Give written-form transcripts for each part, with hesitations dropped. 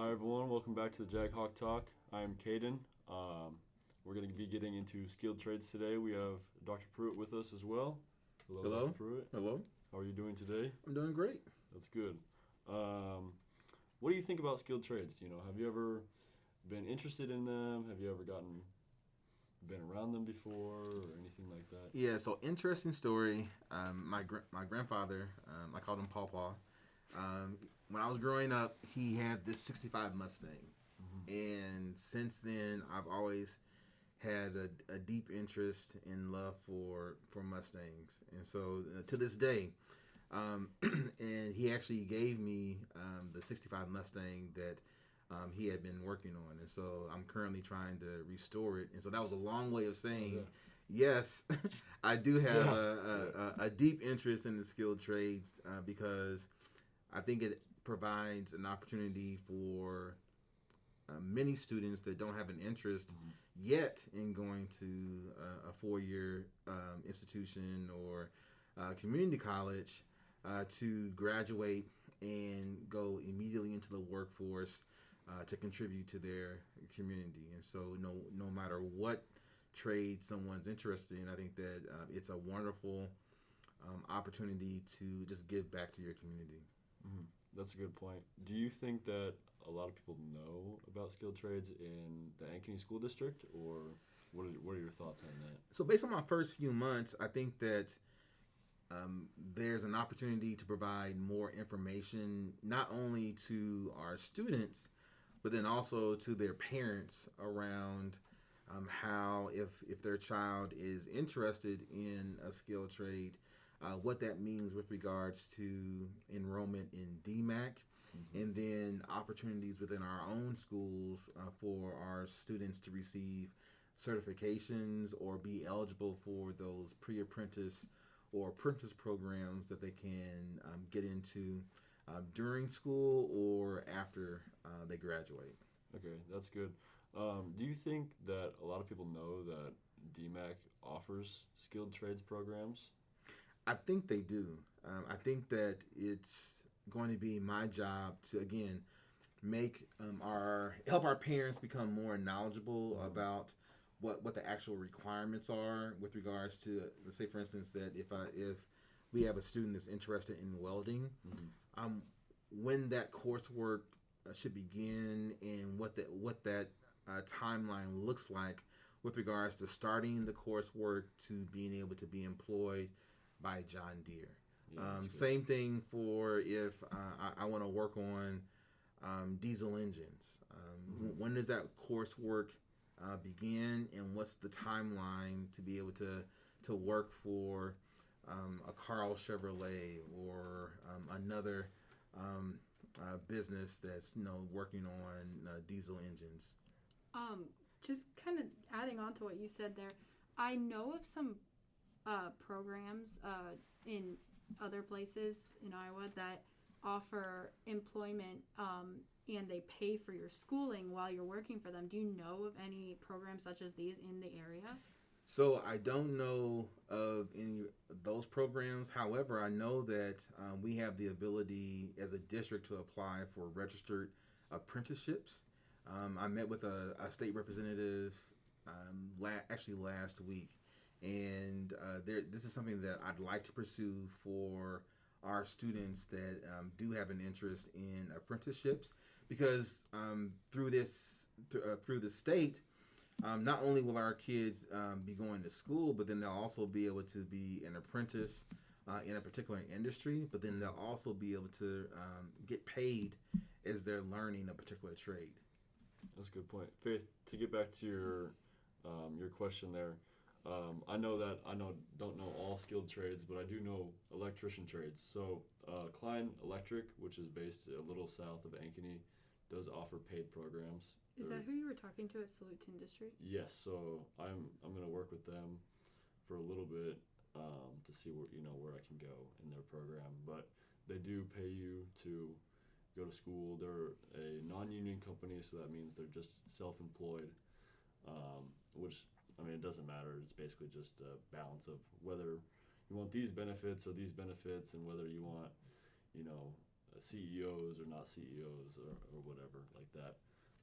Hi everyone, welcome back to the JagHawk Talk. I am Caden. We're going to be getting into skilled trades today. We have Dr. Pruitt with us as well. Hello, Hello. Dr. Pruitt. Hello. How are you doing today? I'm doing great. That's good. What do you think about skilled trades? Have you ever been interested in them? Have you ever been around them before or anything like that? Yeah. So interesting story. My grandfather, I called him Pawpaw. When I was growing up, he had this '65 Mustang, and since then, I've always had a deep interest and love for Mustangs, and so to this day, and he actually gave me the '65 Mustang that he had been working on, and so I'm currently trying to restore it. And so that was a long way of saying, yes, I do have a deep interest in the skilled trades because I think it provides an opportunity for many students that don't have an interest yet in going to a four-year institution or community college to graduate and go immediately into the workforce to contribute to their community. And so no matter what trade someone's interested in, I think that it's a wonderful opportunity to just give back to your community. Mm-hmm. That's a good point. Do you think that a lot of people know about skilled trades in the Ankeny School District, or what are your thoughts on that? So based on my first few months, I think that there's an opportunity to provide more information, not only to our students, but then also to their parents around how, if their child is interested in a skilled trade, what that means with regards to enrollment in DMAC, and then opportunities within our own schools for our students to receive certifications or be eligible for those pre-apprentice or apprentice programs that they can get into during school or after they graduate. Okay, that's good. Do you think that a lot of people know that DMAC offers skilled trades programs? I think they do. I think that it's going to be my job to again help our parents become more knowledgeable about what the actual requirements are with regards to, let's say for instance that if we have a student that's interested in welding, when that coursework should begin and what that timeline looks like with regards to starting the coursework to being able to be employed by John Deere. Yeah, same thing for if I want to work on diesel engines. When does that coursework begin, and what's the timeline to be able to work for a Carl Chevrolet or another business that's working on diesel engines? Just kind of adding on to what you said there, I know of some programs in other places in Iowa that offer employment and they pay for your schooling while you're working for them. Do you know of any programs such as these in the area? So I don't know of any of those programs. However, I know that we have the ability as a district to apply for registered apprenticeships. I met with a state representative actually last week, and this is something that I'd like to pursue for our students that do have an interest in apprenticeships, because through the state, not only will our kids be going to school, but then they'll also be able to be an apprentice in a particular industry, but then they'll also be able to get paid as they're learning a particular trade. That's a good point. Faith, to get back to your question there, I don't know all skilled trades, but I do know electrician trades. So Klein Electric, which is based a little south of Ankeny, does offer paid programs. Is that who you were talking to at Salute Industry? Yes. So I'm going to work with them for a little bit to see where I can go in their program. But they do pay you to go to school. They're a non-union company, so that means they're just self-employed, which, I mean, it doesn't matter. It's basically just a balance of whether you want these benefits or these benefits, and whether you want, CEOs or not CEOs or whatever like that.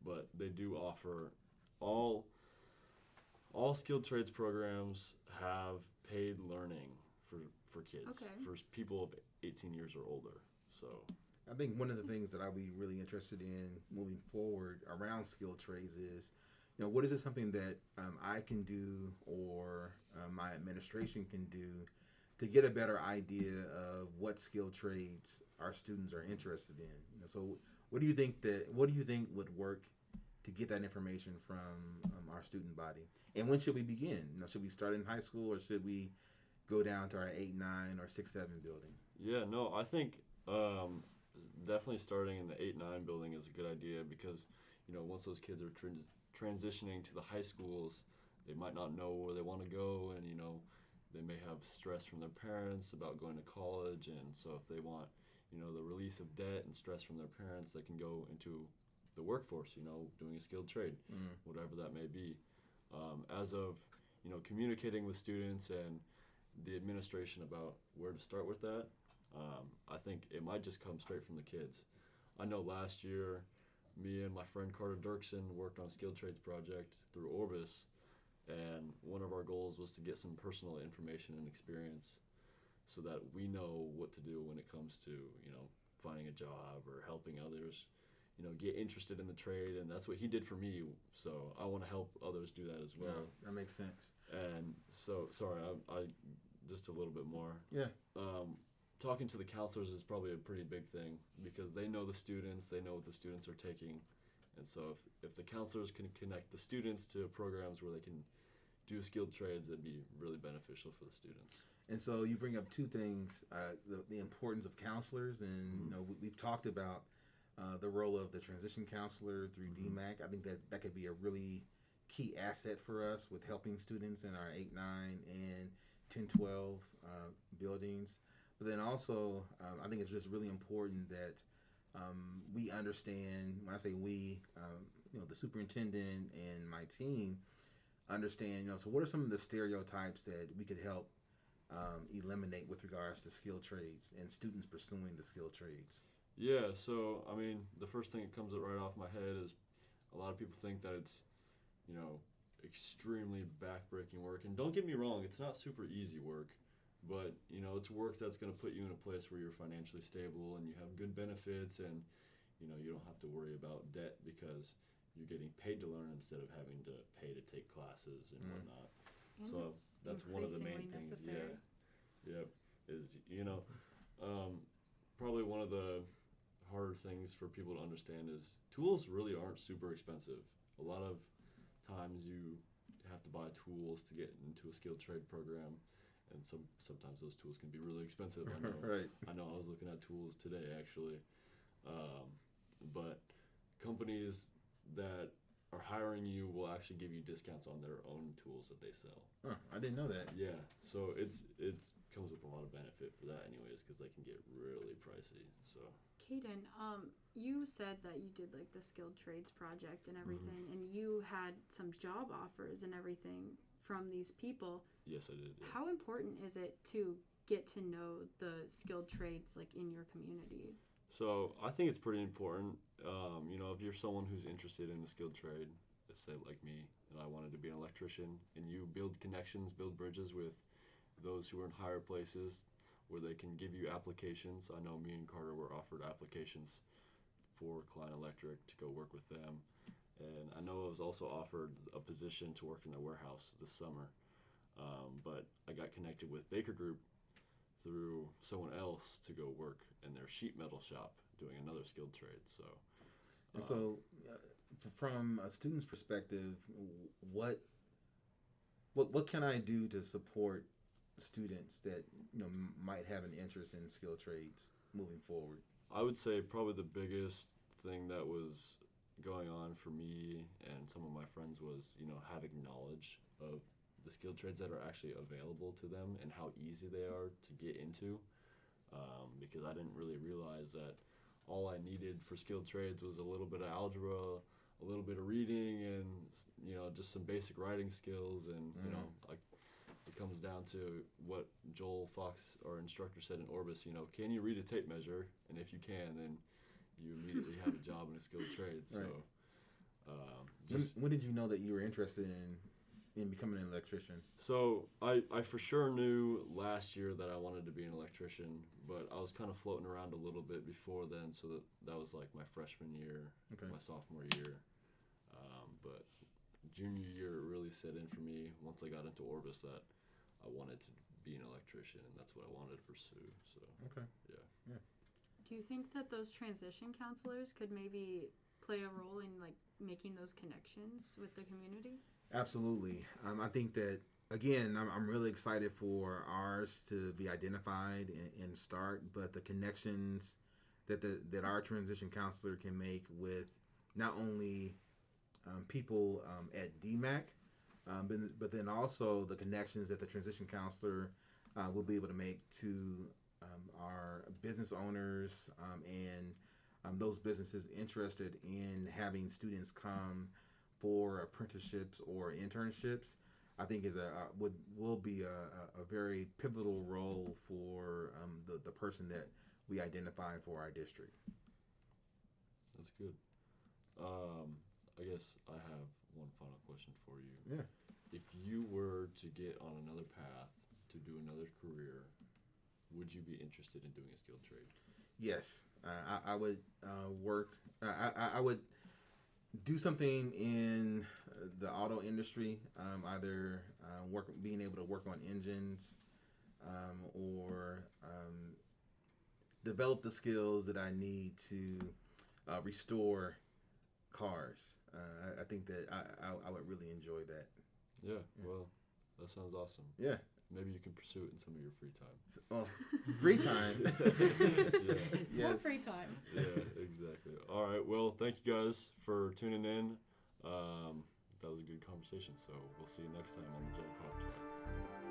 But they do offer all skilled trades programs have paid learning for kids, Okay. for people of 18 years or older. So I think one of the things that I'll be really interested in moving forward around skilled trades is, what is it something that I can do or my administration can do to get a better idea of what skilled trades our students are interested in? So what do you think would work to get that information from our student body? And when should we begin? Should we start in high school or should we go down to our 8, 9, or 6, 7 building? yeah, no, I think definitely starting in the 8, 9 building is a good idea because once those kids are transitioning to the high schools, they might not know where they want to go, and they may have stress from their parents about going to college, and so if they want the release of debt and stress from their parents, they can go into the workforce, doing a skilled trade, whatever that may be. As of communicating with students and the administration about where to start with that, I think it might just come straight from the kids. I know last year, me and my friend Carter Dirksen worked on a skilled trades project through Orbis, and one of our goals was to get some personal information and experience so that we know what to do when it comes to finding a job or helping others get interested in the trade. And that's what he did for me, so I want to help others do that as well. Yeah, that makes sense. And so sorry, I just a little bit more. Yeah. Talking to the counselors is probably a pretty big thing because they know the students, they know what the students are taking, and so if the counselors can connect the students to programs where they can do skilled trades, that'd be really beneficial for the students. And so you bring up two things: the importance of counselors, and we've talked about the role of the transition counselor through DMAC. I think that could be a really key asset for us with helping students in our 8, 9, and 10, 12 buildings. But then also, I think it's just really important that we understand. When I say we, the superintendent and my team understand. So what are some of the stereotypes that we could help eliminate with regards to skilled trades and students pursuing the skilled trades? Yeah, so I mean, the first thing that comes right off my head is a lot of people think that it's extremely backbreaking work, and don't get me wrong, it's not super easy work. But, it's work that's going to put you in a place where you're financially stable and you have good benefits, and, you don't have to worry about debt because you're getting paid to learn instead of having to pay to take classes and whatnot. And So that's one of the main things. necessary. Yeah. Is, probably one of the harder things for people to understand is tools really aren't super expensive. A lot of times you have to buy tools to get into a skilled trade program. And sometimes those tools can be really expensive. I know. Right. I know. I was looking at tools today, actually. But companies that are hiring you will actually give you discounts on their own tools that they sell. Oh, I didn't know that. Yeah. So it's comes with a lot of benefit for that, anyways, because they can get really pricey. So. Caden, you said that you did like the skilled trades project and everything, and you had some job offers and everything from these people. Yes, I did. Yeah. How important is it to get to know the skilled trades like in your community? So I think it's pretty important. If you're someone who's interested in a skilled trade, let's say like me, and I wanted to be an electrician, and you build connections, build bridges with those who are in higher places where they can give you applications. I know me and Carter were offered applications for Klein Electric to go work with them. And I know I was also offered a position to work in their warehouse this summer. But I got connected with Baker Group through someone else to go work in their sheet metal shop doing another skilled trade. So, and so from a student's perspective, what can I do to support students that might have an interest in skilled trades moving forward? I would say probably the biggest thing that was going on for me and some of my friends was having knowledge of the skilled trades that are actually available to them and how easy they are to get into, because I didn't really realize that all I needed for skilled trades was a little bit of algebra, a little bit of reading, and just some basic writing skills, and like the comes down to what Joel Fox, our instructor, said in Orbis. Can you read a tape measure? And if you can, then you immediately have a job in a skilled trade. Right. So, when did you know that you were interested in becoming an electrician? So I for sure knew last year that I wanted to be an electrician, but I was kind of floating around a little bit before then. So that was like my freshman year, my sophomore year, but junior year it really set in for me once I got into Orbis that I wanted to be an electrician, and that's what I wanted to pursue. So yeah. Do you think that those transition counselors could maybe play a role in like making those connections with the community? Absolutely. I think that, again, I'm really excited for ours to be identified and start, but the connections that our transition counselor can make with not only people at DMAC, but then also the connections that the transition counselor will be able to make to our business owners and those businesses interested in having students come for apprenticeships or internships, I think will be a very pivotal role for the person that we identify for our district. That's good. I guess I have one final question for you. Yeah. If you were to get on another path to do another career, would you be interested in doing a skilled trade? Yes, I would work. I would do something in the auto industry, either being able to work on engines, or develop the skills that I need to restore cars. I think that I would really enjoy that. Yeah, well, that sounds awesome. Yeah. Maybe you can pursue it in some of your free time. Well, free time. Yeah. More free time. Yeah, exactly. All right, well, thank you guys for tuning in. That was a good conversation, so we'll see you next time on the JagHawk Talk.